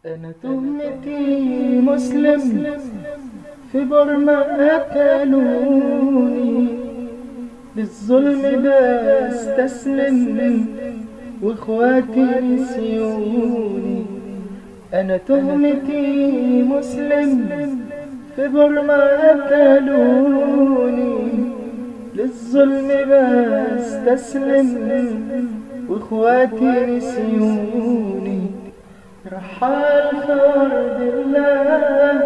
أنا تهمتي مسلم، في برما قتلوني، للظلم بستسلم واخواتي نسيوني. أنا تهمتي مسلم، في برما قتلوني، للظلم بستسلم واخواتي نسيوني. رحال فرد الله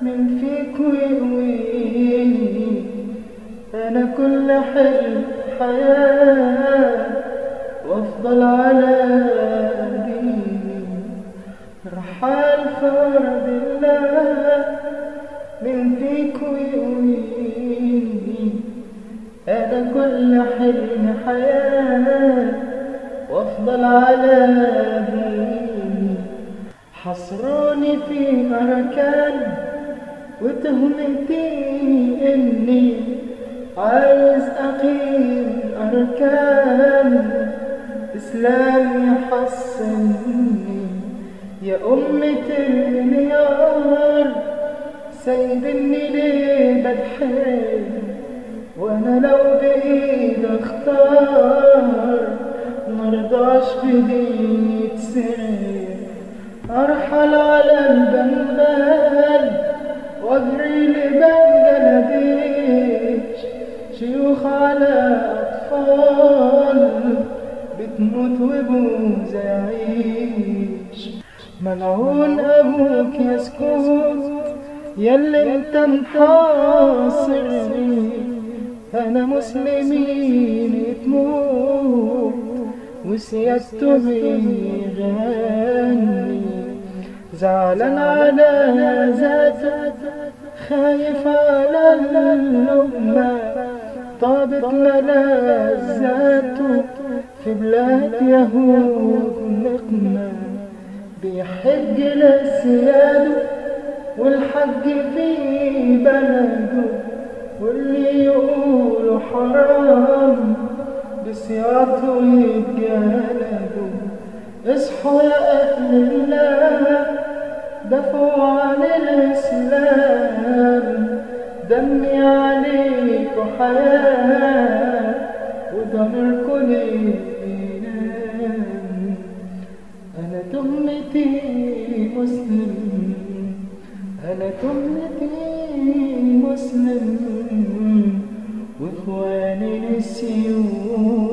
من فيكو يقويني، أنا كل حلم حياة وأفضل على ديني. رحال فرد الله من فيكو يقويني، أنا كل حلم حياة وأفضل على ديني. حصروني في أركان وتهمتي إني عايز أقيم أركان إسلام يحصني. يا أمة المليار سايبني ليه بتحرم، وأنا لو بإيد أختار مرضاش بديني يتسرق. أرحل على البنغال واجري لبنجلاديش، شيوخ على أطفال بتموت وبوز يعيش. ملعون أبوك يسكت ياللي انت محاصرني، أنا مسلمين تموت وسيادته بيغني. زعلان على ذاته خايف على الأمة، طابت ملذاته في بلاد يهود نقمة. بيحج لسياده والحج في بلده، واللي يقولوا حرام بسياطه يتجلدوا. اصحوا يا أهل الله، دافعوا عن الإسلام، دمي عليكوا حياة وضميركوا ليه بينام. أنا تهمتي مسلم، أنا تهمتي مسلم واخواني نسيوني.